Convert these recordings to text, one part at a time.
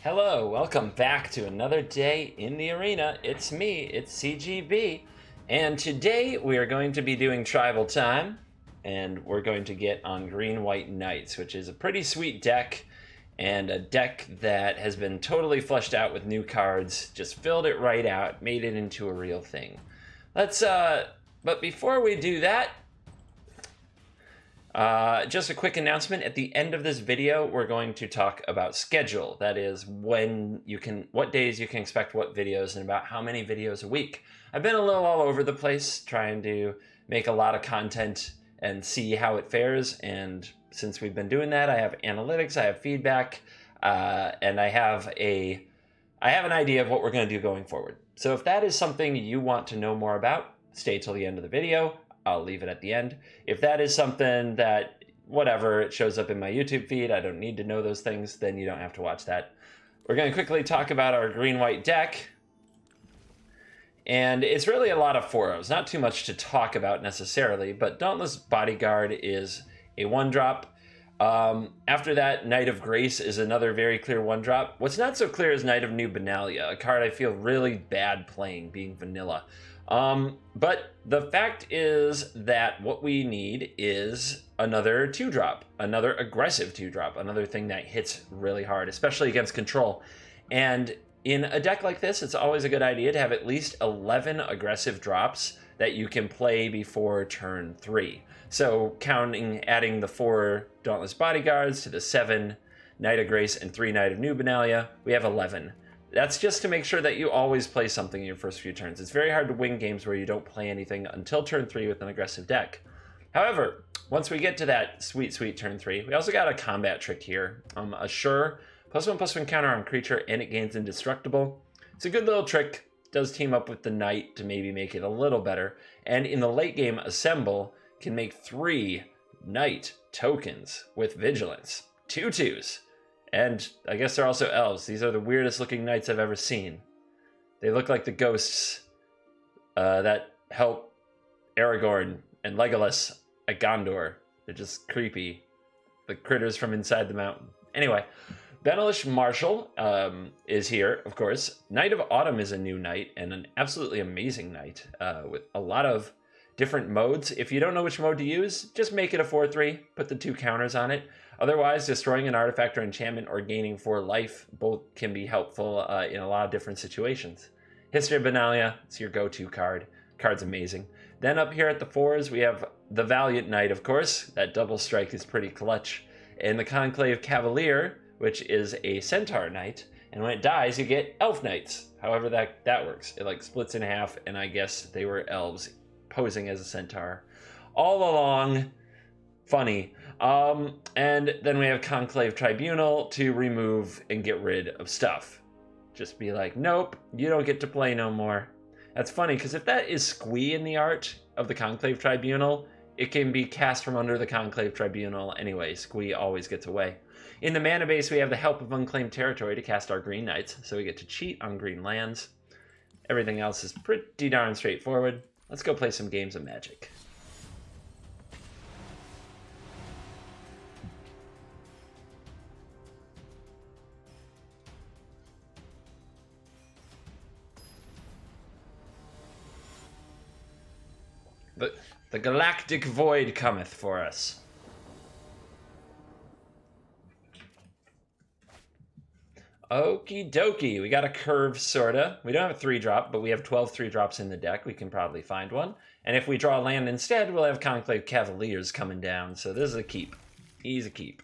Hello, welcome back to another day in the arena. It's me, it's CGB, and today we are going to be doing tribal time, and we're going to get on green-white knights, which is a pretty sweet deck, and a deck that has been totally fleshed out with new cards, just filled it right out, made it into a real thing. But before we do that, just a quick announcement. At the end of this video, we're going to talk about schedule. That is what days you can expect what videos and about how many videos a week. I've been a little all over the place trying to make a lot of content and see how it fares. And since we've been doing that, I have analytics, I have feedback, and I have an idea of what we're going to do going forward. So if that is something you want to know more about, stay till the end of the video. I'll leave it at the end. If that is something that, whatever, it shows up in my YouTube feed, I don't need to know those things, then you don't have to watch that. We're going to quickly talk about our green-white deck. And it's really a lot of 4-0s. Not too much to talk about necessarily, but Dauntless Bodyguard is a 1-drop. After that, Knight of Grace is another very clear 1-drop. What's not so clear is Knight of New Benalia, a card I feel really bad playing, being vanilla. But the fact is that what we need is another 2-drop, another aggressive 2-drop, another thing that hits really hard, especially against control. And in a deck like this, it's always a good idea to have at least 11 aggressive drops that you can play before turn 3. So adding the 4 Dauntless Bodyguards to the 7 Knight of Grace and 3 Knight of New Benalia, we have 11. That's just to make sure that you always play something in your first few turns. It's very hard to win games where you don't play anything until turn 3 with an aggressive deck. However, once we get to that sweet turn 3, we also got a combat trick here. Assure, +1/+1 counter on creature, and it gains indestructible. It's a good little trick. It does team up with the knight to maybe make it a little better. And in the late game, assemble can make 3 knight tokens with vigilance. 2/2s. And I guess they're also elves. These are the weirdest looking knights I've ever seen. They look like the ghosts that help Aragorn and Legolas at Gondor. They're just creepy. The critters from inside the mountain. Anyway, Benalish Marshal is here, of course. Knight of Autumn is a new knight and an absolutely amazing knight with a lot of different modes. If you don't know which mode to use, just make it a 4/3. Put the 2 counters on it. Otherwise, destroying an artifact or enchantment or gaining 4 life both can be helpful in a lot of different situations. History of Benalia, it's your go-to card. Card's amazing. Then up here at the 4s, we have the Valiant Knight, of course. That double strike is pretty clutch. And the Conclave Cavalier, which is a Centaur Knight. And when it dies, you get Elf Knights. However that works. It splits in half, and I guess they were elves posing as a Centaur. All along, funny. And then we have Conclave Tribunal to remove and get rid of stuff. Just be like, nope, you don't get to play no more. That's funny, because if that is squee in the art of the Conclave Tribunal, it can be cast from under the Conclave Tribunal anyway. Squee always gets away. In the mana base, we have the help of Unclaimed Territory to cast our green knights, so we get to cheat on green lands. Everything else is pretty darn straightforward. Let's go play some games of Magic. The galactic void cometh for us. Okie dokie, we got a curve, sorta. We don't have a 3-drop, but we have 12 3-drops in the deck. We can probably find one. And if we draw land instead, we'll have Conclave Cavaliers coming down. So this is a keep. Easy keep.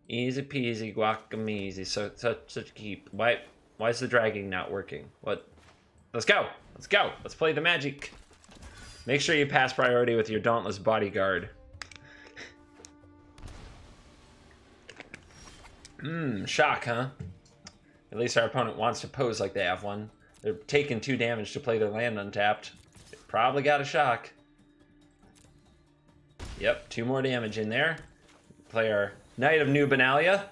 Easy peasy, guacameasy. Such a keep. Why is the dragging not working? What? Let's go. Let's go. Let's play the magic. Make sure you pass priority with your Dauntless Bodyguard. Shock, huh? At least our opponent wants to pose like they have one. They're taking 2 damage to play their land untapped. They probably got a shock. Yep, 2 more damage in there. Play our Knight of New Benalia.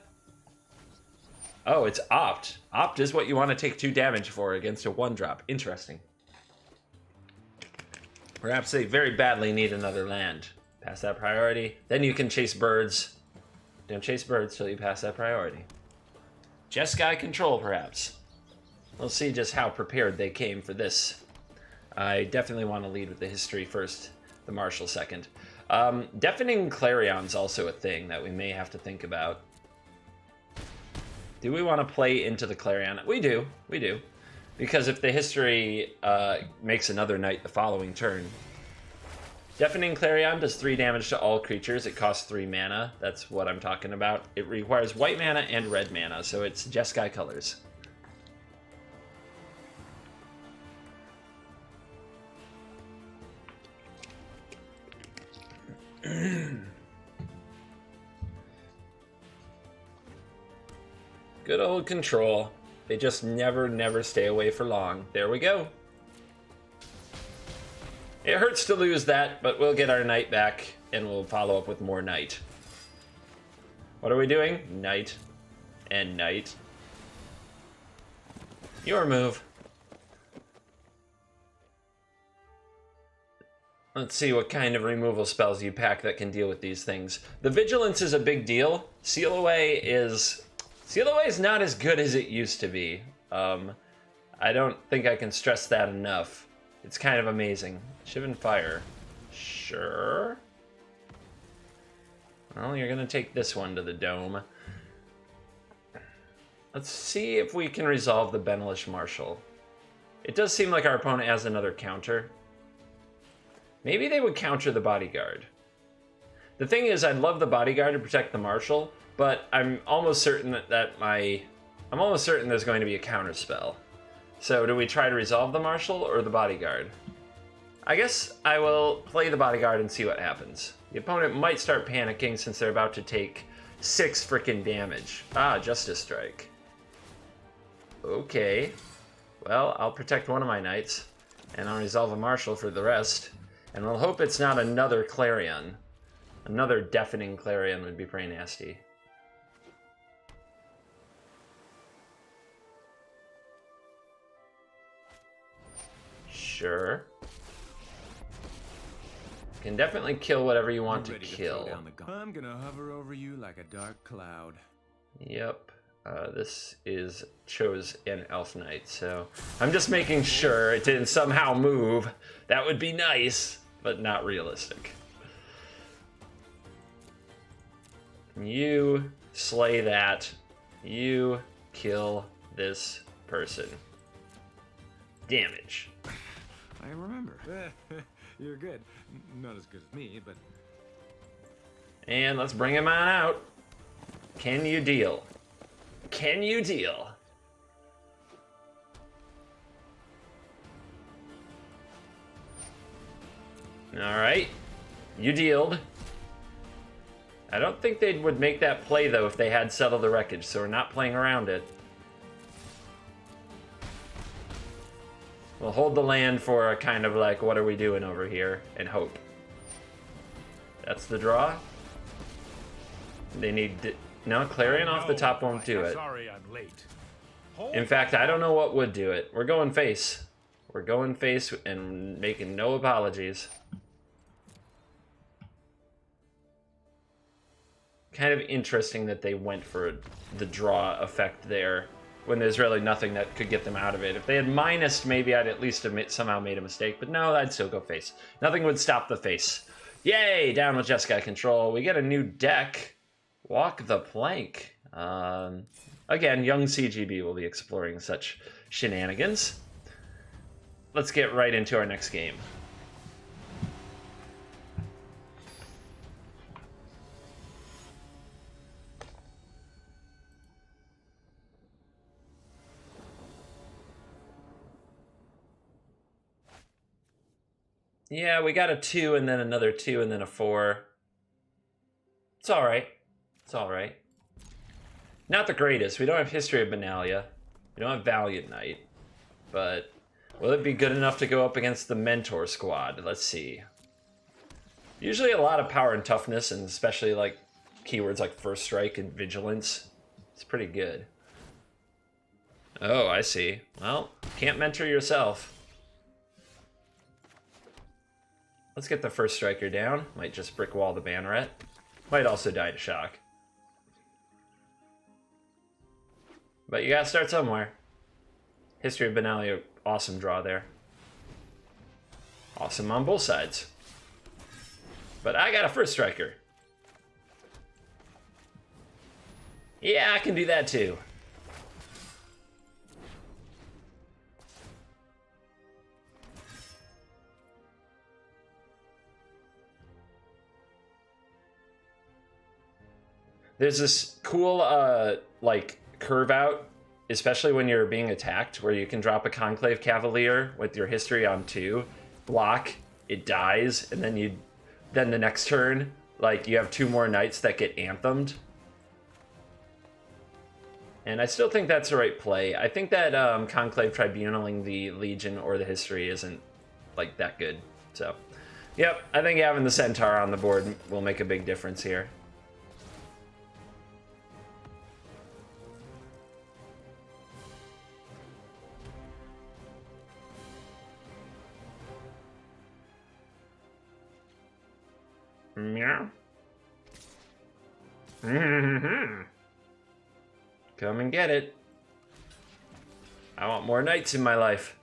Oh, it's Opt. Opt is what you want to take 2 damage for against a 1-drop. Interesting. Perhaps they very badly need another land. Pass that priority. Then you can chase birds. Don't chase birds till you pass that priority. Jeskai control, perhaps. We'll see just how prepared they came for this. I definitely want to lead with the history first, the Marshal second. Deafening Clarion's also a thing that we may have to think about. Do we want to play into the Clarion? We do. Because if the history makes another knight the following turn. Deafening Clarion does 3 damage to all creatures. It costs 3 mana. That's what I'm talking about. It requires white mana and red mana, so it's Jeskai colors. Good old control. They just never stay away for long. There we go. It hurts to lose that, but we'll get our knight back, and we'll follow up with more knight. What are we doing? Knight. And knight. Your move. Let's see what kind of removal spells you pack that can deal with these things. The Vigilance is a big deal. Seal Away is not as good as it used to be. I don't think I can stress that enough. It's kind of amazing. Shivan Fire. Sure. Well, you're gonna take this one to the dome. Let's see if we can resolve the Benalish Marshal. It does seem like our opponent has another counter. Maybe they would counter the Bodyguard. The thing is, I'd love the Bodyguard to protect the Marshal, but I'm almost certain I'm almost certain there's going to be a counter spell. So do we try to resolve the Marshal or the Bodyguard? I guess I will play the Bodyguard and see what happens. The opponent might start panicking since they're about to take 6 frickin' damage. Ah, Justice Strike. Okay. Well, I'll protect one of my knights, and I'll resolve a Marshal for the rest. And we'll hope it's not another Clarion. Another Deafening Clarion would be pretty nasty. Sure. Can definitely kill whatever you want to kill. I'm gonna hover over you like a dark cloud. Yep. This chose an Elf Knight, so I'm just making sure it didn't somehow move. That would be nice, but not realistic. You slay that. You kill this person. Damage. I remember. You're good. Not as good as me, but... And let's bring him on out. Can you deal? Can you deal? Alright. You dealed. I don't think they would make that play, though, if they had Settle the Wreckage, so we're not playing around it. We'll hold the land for a kind of like, what are we doing over here, and hope. That's the draw. They need... No, Clarion off the top won't do it. Sorry I'm late. In fact, I don't know what would do it. We're going face. We're going face and making no apologies. Kind of interesting that they went for the draw effect there when there's really nothing that could get them out of it. If they had minused, maybe I'd at least have somehow made a mistake, but no, I'd still go face. Nothing would stop the face. Yay! Down with Jeskai control. We get a new deck. Walk the plank. Again, young CGB will be exploring such shenanigans. Let's get right into our next game. Yeah, we got a 2 and then another 2 and then a 4. It's alright. It's alright. Not the greatest. We don't have History of Benalia. We don't have Valiant Knight. But will it be good enough to go up against the Mentor squad? Let's see. Usually a lot of power and toughness, and especially like keywords like First Strike and Vigilance. It's pretty good. Oh, I see. Well, can't mentor yourself. Let's get the First Striker down. Might just brick wall the Banneret. Might also die to shock. But you gotta start somewhere. History of Benalia, awesome draw there. Awesome on both sides. But I got a first striker. Yeah, I can do that too. There's this cool, like, curve out, especially when you're being attacked, where you can drop a Conclave Cavalier with your history on 2, block, it dies, and then the next turn, like, you have 2 more knights that get anthemed. And I still think that's the right play. I think that Conclave Tribunaling the Legion or the history isn't, like, that good. So, yep, I think having the Centaur on the board will make a big difference here. Meow. Come and get it. I want more knights in my life.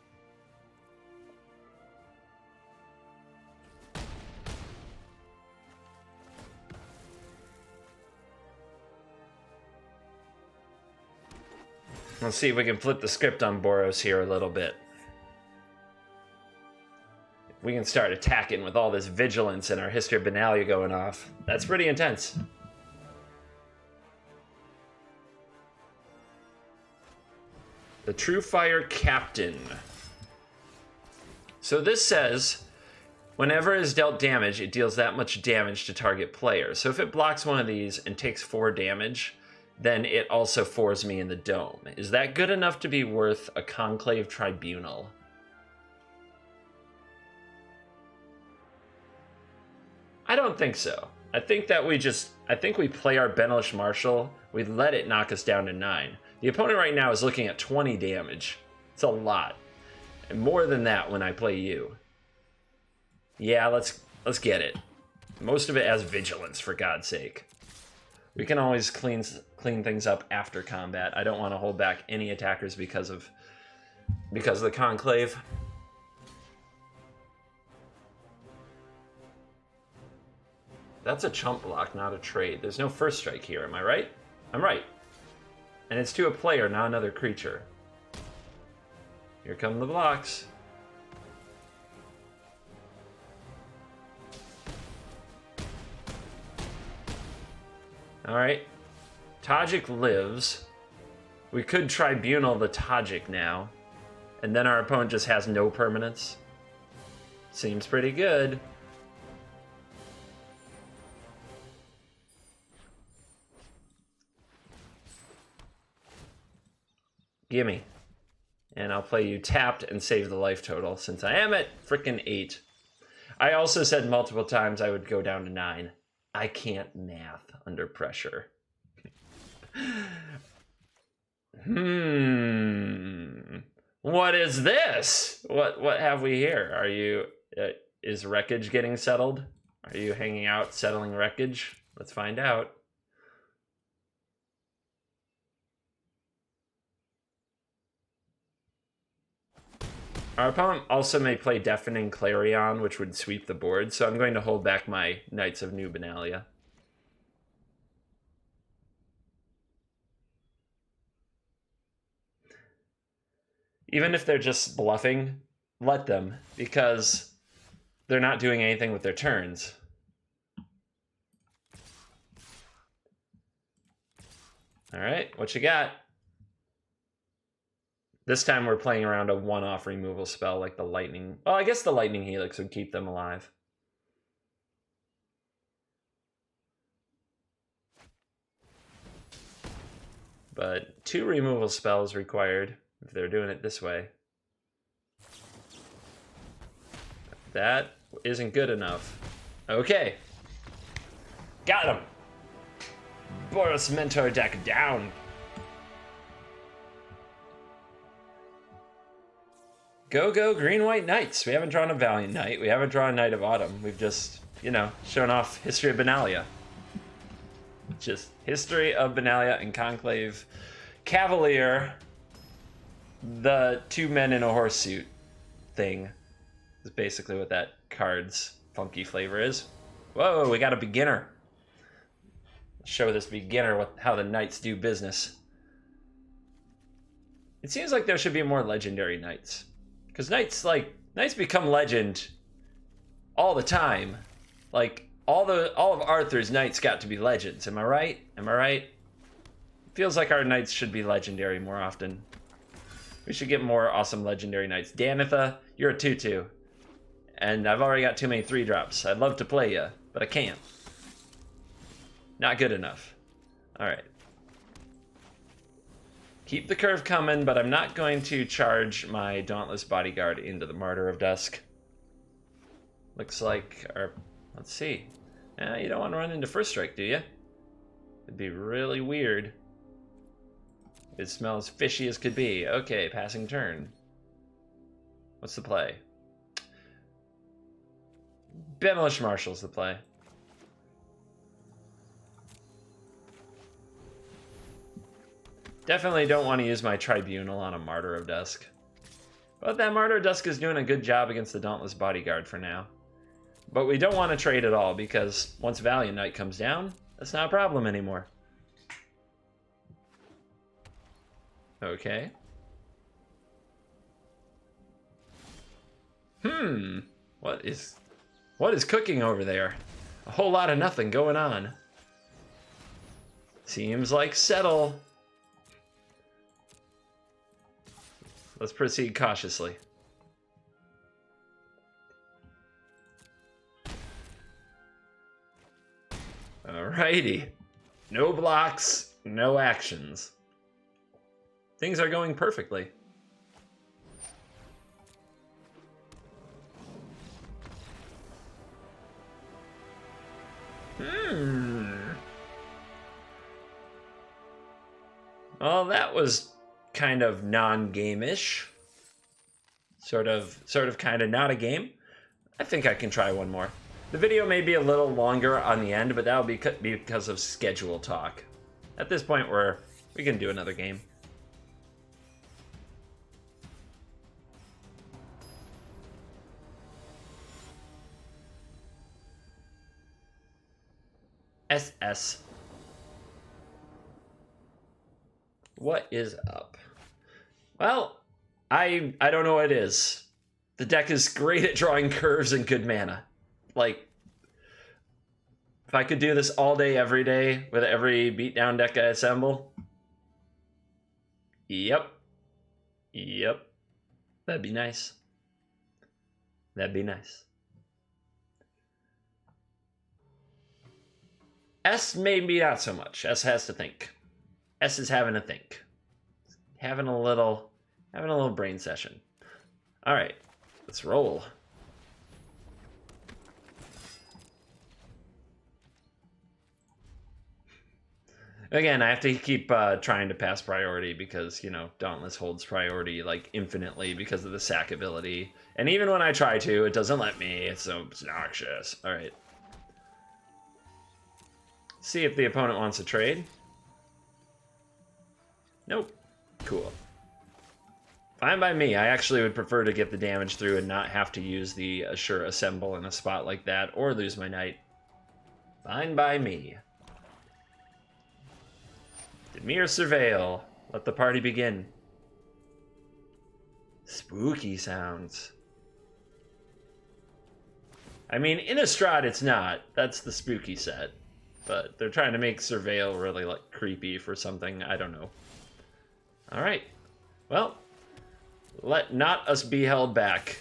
Let's see if we can flip the script on Boros here a little bit. We can start attacking with all this vigilance and our History of Benalia going off. That's pretty intense. The True Fire Captain. So this says, whenever it is dealt damage, it deals that much damage to target player. So if it blocks one of these and takes 4 damage, then it also 4s me in the dome. Is that good enough to be worth a Conclave Tribunal? I don't think so. I think that we play our Benalish Marshal, we let it knock us down to 9. The opponent right now is looking at 20 damage. It's a lot. And more than that when I play you. Yeah, let's get it. Most of it as vigilance, for God's sake. We can always clean things up after combat. I don't want to hold back any attackers because of the Conclave. That's a chump block, not a trade. There's no first strike here, am I right? I'm right. And it's to a player, not another creature. Here come the blocks. Alright. Tajik lives. We could Tribunal the Tajik now. And then our opponent just has no permanence. Seems pretty good. Gimme. And I'll play you tapped and save the life total, since I am at frickin' 8. I also said multiple times I would go down to 9. I can't math under pressure. What is this? What have we here? Are you... is wreckage getting settled? Are you hanging out settling wreckage? Let's find out. Our opponent also may play Deafening Clarion, which would sweep the board, so I'm going to hold back my Knights of New Benalia. Even if they're just bluffing, let them, because they're not doing anything with their turns. All right, what you got? This time we're playing around a one-off removal spell like the Lightning... Well, I guess the Lightning Helix would keep them alive. But 2 removal spells required if they're doing it this way. That isn't good enough. Okay. Got him! Boros Mentor deck down! Go, Green-White Knights. We haven't drawn a Valiant Knight. We haven't drawn a Knight of Autumn. We've just, you know, shown off History of Benalia. Just History of Benalia and Conclave Cavalier, the 2 men in a horse suit thing, is basically what that card's funky flavor is. Whoa, we got a beginner. Let's show this beginner how the knights do business. It seems like there should be more legendary knights, because knights become legend all the time. Like all of Arthur's knights got to be legends. Am I right? Am I right? It feels like our knights should be legendary more often. We should get more awesome legendary knights. Danitha, you're a 2/2. And I've already got too many 3-drops. I'd love to play you, but I can't. Not good enough. Alright. Keep the curve coming, but I'm not going to charge my Dauntless Bodyguard into the Martyr of Dusk. Looks like our... Let's see. You don't want to run into First Strike, do you? It'd be really weird. It smells fishy as could be. Okay, passing turn. What's the play? Benalish Marshal's the play. Definitely don't want to use my Tribunal on a Martyr of Dusk. But that Martyr of Dusk is doing a good job against the Dauntless Bodyguard for now. But we don't want to trade at all, because once Valiant Knight comes down, that's not a problem anymore. Okay. What is cooking over there? A whole lot of nothing going on. Seems like settle. Let's proceed cautiously. Alrighty. No blocks, no actions. Things are going perfectly. Well, that was kind of non-game-ish. Sort of kind of not a game. I think I can try one more. The video may be a little longer on the end, but that'll be because of schedule talk. At this point, we can do another game. SS. What is up? Well, I don't know what it is. The deck is great at drawing curves and good mana. Like, if I could do this all day, every day, with every beatdown deck I assemble. Yep. That'd be nice. That'd be nice. S maybe not so much. S has to think. S is having a think. Having a little brain session. All right, let's roll. Again, I have to keep trying to pass priority because, you know, Dauntless holds priority like infinitely because of the sack ability. And even when I try to, it doesn't let me. It's so obnoxious. All right. See if the opponent wants a trade. Nope. Cool. Fine by me. I actually would prefer to get the damage through and not have to use the Assure Assemble in a spot like that or lose my knight. Fine by me. Dimir surveil. Let the party begin. Spooky sounds. I mean, Innistrad it's not. That's the spooky set. But they're trying to make surveil really like creepy for something. I don't know. Alright. Well, let not us be held back.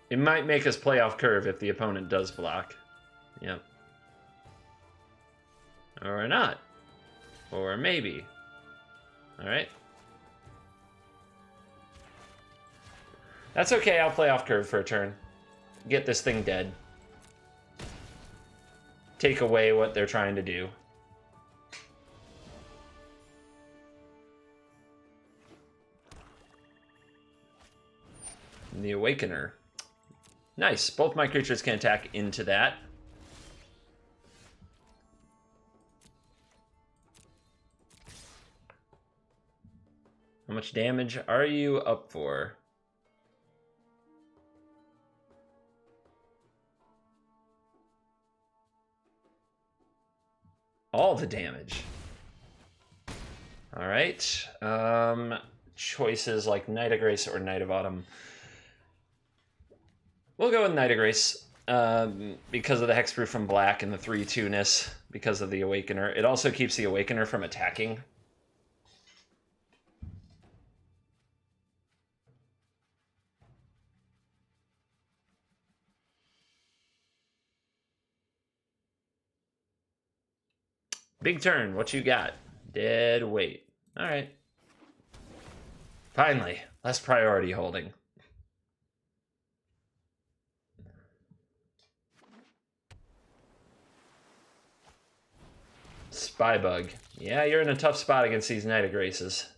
It might make us play off curve if the opponent does block. Yep. Or not. Or maybe. Alright. That's okay, I'll play off curve for a turn. Get this thing dead. Take away what they're trying to do. And the Awakener. Nice. Both my creatures can attack into that. How much damage are you up for? All the damage. All right. Choices like Knight of Grace or Knight of Autumn. We'll go with Knight of Grace because of the hexproof from black and the 3/2-ness because of the Awakener. It also keeps the Awakener from attacking. Big turn. What you got? Dead weight. All right. Finally, less priority holding. Spybug. Yeah, you're in a tough spot against these Knight of Graces.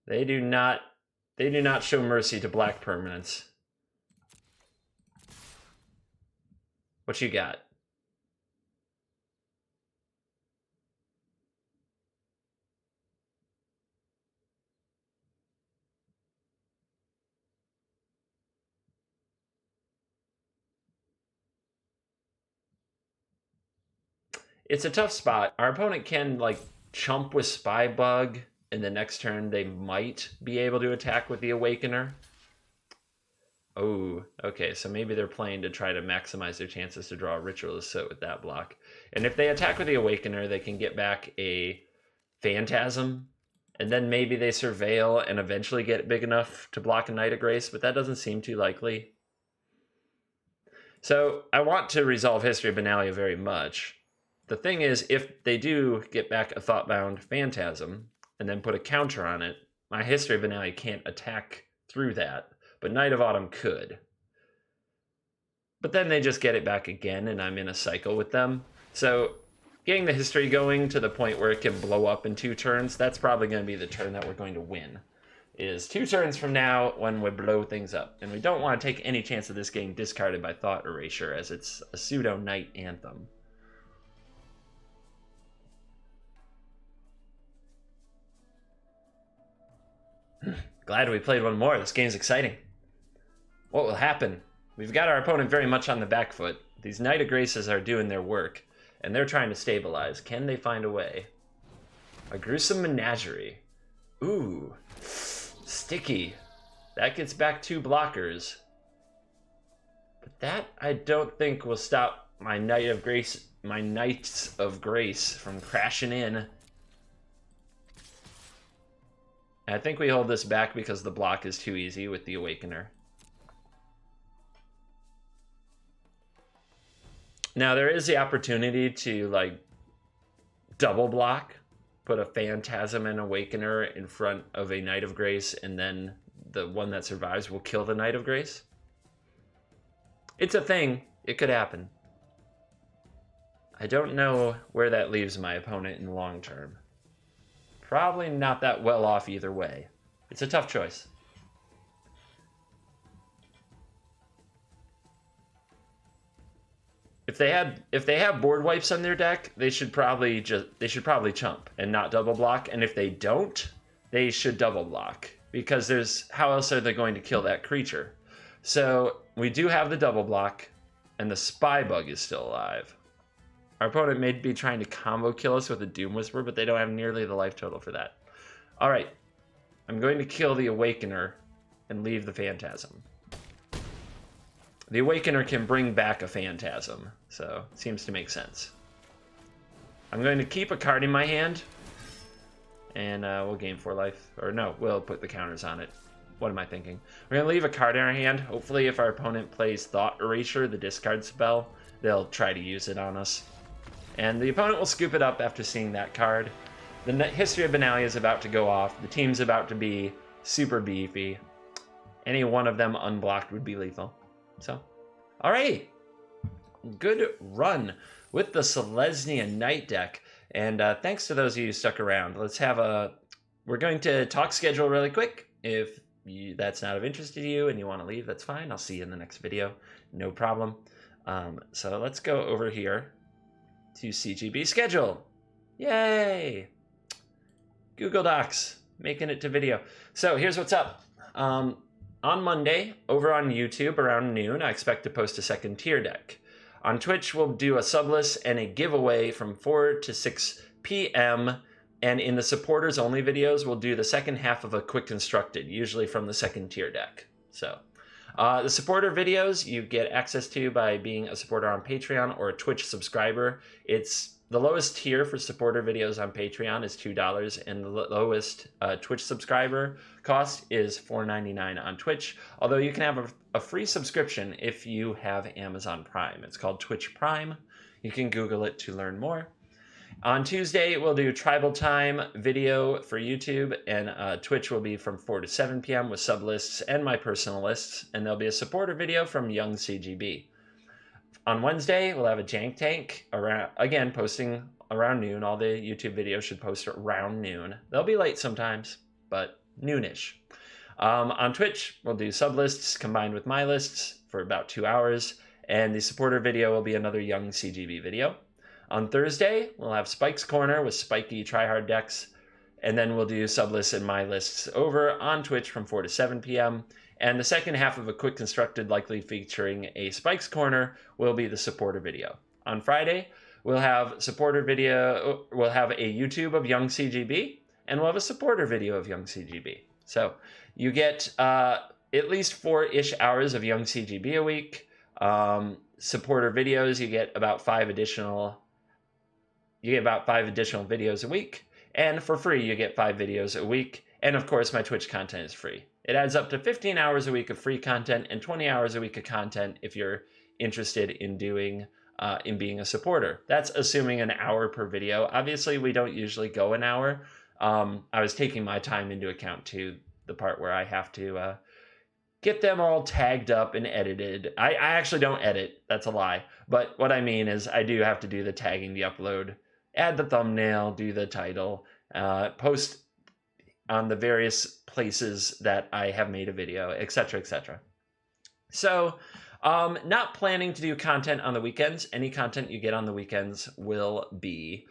They do not show mercy to black permanents. What you got? It's a tough spot. Our opponent can like chump with Spybug, and the next turn they might be able to attack with the Awakener. Oh, okay, so maybe they're playing to try to maximize their chances to draw a Ritualist Soot with that block. And if they attack with the Awakener, they can get back a Phantasm, and then maybe they surveil and eventually get big enough to block a Knight of Grace, but that doesn't seem too likely. So I want to resolve History of Benalia very much. The thing is, if they do get back a Thoughtbound Phantasm and then put a counter on it, my History of Benalia can't attack through that, but Knight of Autumn could. But then they just get it back again, and I'm in a cycle with them. So getting the history going to the point where it can blow up in 2 turns, that's probably going to be the turn that we're going to win. Is 2 turns from now when we blow things up. And we don't want to take any chance of this getting discarded by Thought Erasure, as it's a pseudo-Knight Anthem. Glad we played one more. This game's exciting. What will happen? We've got our opponent very much on the back foot. These Knight of Graces are doing their work, and they're trying to stabilize. Can they find a way? A Gruesome Menagerie. Ooh. Sticky. That gets back 2 blockers. But that, I don't think, will stop my Knight of Grace, my Knights of Grace from crashing in. I think we hold this back because the block is too easy with the Awakener. Now, there is the opportunity to, like, double block, put a Phantasm and Awakener in front of a Knight of Grace, and then the one that survives will kill the Knight of Grace. It's a thing. It could happen. I don't know where that leaves my opponent in the long term. Probably not that well off either way. It's a tough choice. If they have board wipes on their deck, they should probably chump and not double block. And if they don't, they should double block, because how else are they going to kill that creature? So we do have the double block, and the Spybug is still alive. Our opponent may be trying to combo kill us with a Doom Whisper, but they don't have nearly the life total for that. All right, I'm going to kill the Awakener and leave the Phantasm. The Awakener can bring back a Phantasm, so it seems to make sense. I'm going to keep a card in my hand, and we'll gain 4 life. Or no, we'll put the counters on it. What am I thinking? We're going to leave a card in our hand. Hopefully, if our opponent plays Thought Erasure, the discard spell, they'll try to use it on us. And the opponent will scoop it up after seeing that card. The History of Benalia is about to go off. The team's about to be super beefy. Any one of them unblocked would be lethal. So, alrighty. Good run with the Selesnya Knight deck. And thanks to those of you who stuck around. We're going to talk schedule really quick. If that's not of interest to you and you want to leave, that's fine. I'll see you in the next video. No problem. So let's go over here to CGB schedule. Yay! Google Docs. making it to video. So here's what's up. On Monday, over on YouTube around noon, I expect to post a second tier deck. On Twitch, we'll do a sublist and a giveaway from 4 to 6 p.m. And in the supporters only videos, we'll do the second half of a quick constructed, usually from the second tier deck. So the supporter videos you get access to by being a supporter on Patreon or a Twitch subscriber. It's the lowest tier for supporter videos on Patreon is $2, and the lowest Twitch subscriber cost is $4.99 on Twitch, although you can have a free subscription if you have Amazon Prime. It's called Twitch Prime. You can Google it to learn more. On Tuesday, we'll do Tribal Time video for YouTube, and Twitch will be from 4 to 7 p.m. with sublists and my personal lists, and there'll be a supporter video from Young CGB. On Wednesday, we'll have a Jank Tank, again, posting around noon. All the YouTube videos should post around noon. They'll be late sometimes, but noonish. On Twitch, we'll do sublists combined with my lists for about 2 hours, and the supporter video will be another Young CGB video. On Thursday, we'll have Spike's Corner with spiky tryhard decks, and then we'll do sublists and my lists over on Twitch from 4 to 7 p.m., and the second half of a quick constructed, likely featuring a Spike's Corner, will be the supporter video. On Friday, we'll have supporter video. We'll have a YouTube of Young CGB, and we'll have a supporter video of Young CGB. So you get at least 4-ish hours of Young CGB a week. Supporter videos, you get about 5 additional. You get about 5 additional videos a week, and for free, you get 5 videos a week. And of course, my Twitch content is free. It adds up to 15 hours a week of free content and 20 hours a week of content if you're interested in being a supporter. That's assuming an hour per video. Obviously, we don't usually go an hour. I was taking my time into account too, the part where I have to get them all tagged up and edited. I actually don't edit. That's a lie. But what I mean is I do have to do the tagging, the upload, add the thumbnail, do the title, post on the various places that I have made a video, etc., etc. So, not planning to do content on the weekends. Any content you get on the weekends will be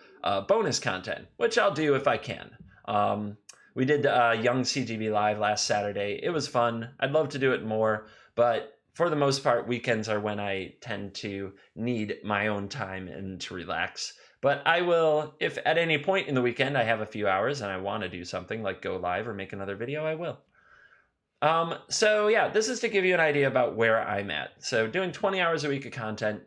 bonus content, which I'll do if I can. We did Young CGB Live last Saturday. It was fun. I'd love to do it more, but for the most part, weekends are when I tend to need my own time and to relax. But I will, if at any point in the weekend I have a few hours and I want to do something like go live or make another video, I will. So yeah, this is to give you an idea about where I'm at. So doing 20 hours a week of content,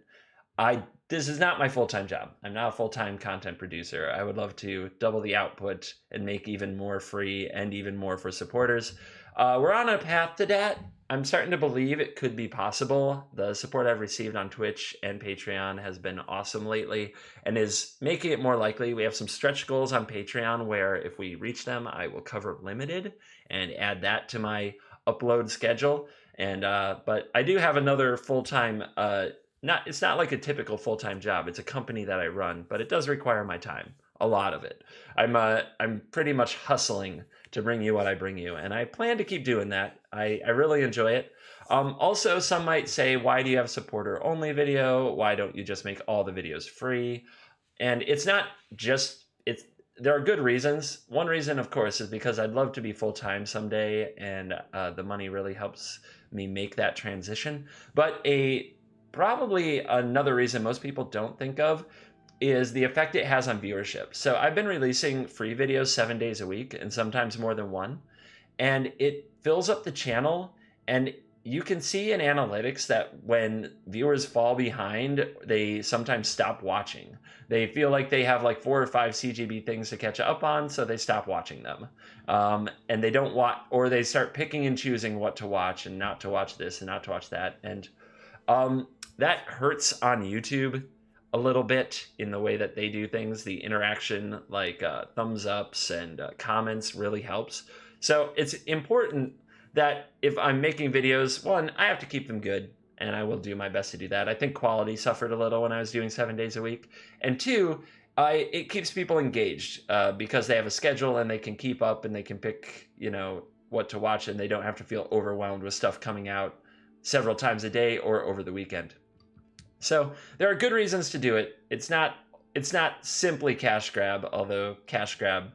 this is not my full-time job. I'm not a full-time content producer. I would love to double the output and make even more free and even more for supporters. We're on a path to that. I'm starting to believe it could be possible. The support I've received on Twitch and Patreon has been awesome lately and is making it more likely. We have some stretch goals on Patreon where if we reach them, I will cover limited and add that to my upload schedule. And but I do have another full-time, it's not like a typical full-time job. It's a company that I run, but it does require my time, a lot of it. I'm pretty much hustling to bring you what I bring you, and I plan to keep doing that. I really enjoy it. Also, some might say, why do you have a supporter only video? Why don't you just make all the videos free? And it's not just, there are good reasons. One reason, of course, is because I'd love to be full-time someday, and the money really helps me make that transition. But probably another reason most people don't think of is the effect it has on viewership. So I've been releasing free videos 7 days a week and sometimes more than one, and it fills up the channel, and you can see in analytics that when viewers fall behind, they sometimes stop watching. They feel like they have like 4 or 5 CGB things to catch up on, so they stop watching them. And they don't watch, or they start picking and choosing what to watch and not to watch this and not to watch that. And that hurts on YouTube a little bit in the way that they do things. The interaction, like thumbs ups and comments, really helps. So it's important that if I'm making videos, one, I have to keep them good, and I will do my best to do that. I think quality suffered a little when I was doing 7 days a week. And two, it keeps people engaged because they have a schedule and they can keep up and they can pick, what to watch, and they don't have to feel overwhelmed with stuff coming out several times a day or over the weekend. So there are good reasons to do it. It's not simply cash grab, although cash grab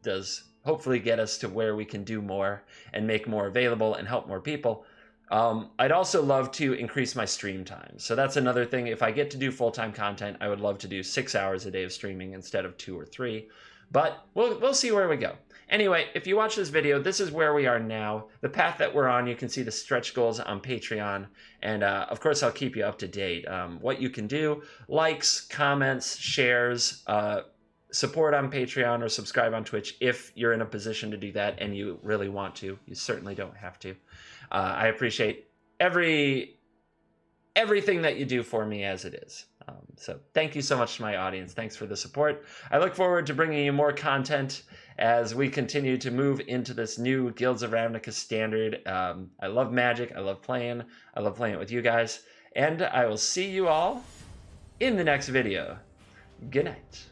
does hopefully get us to where we can do more and make more available and help more people. I'd also love to increase my stream time. So that's another thing. If I get to do full-time content, I would love to do 6 hours a day of streaming instead of 2 or 3. But we'll see where we go. Anyway, if you watch this video, this is where we are now. The path that we're on, you can see the stretch goals on Patreon. And of course, I'll keep you up to date. What you can do, likes, comments, shares, support on Patreon or subscribe on Twitch if you're in a position to do that and you really want to. You certainly don't have to. I appreciate everything that you do for me as it is. So thank you so much to my audience. Thanks for the support. I look forward to bringing you more content as we continue to move into this new Guilds of Ravnica standard. I love Magic. I love playing. I love playing it with you guys. And I will see you all in the next video. Good night.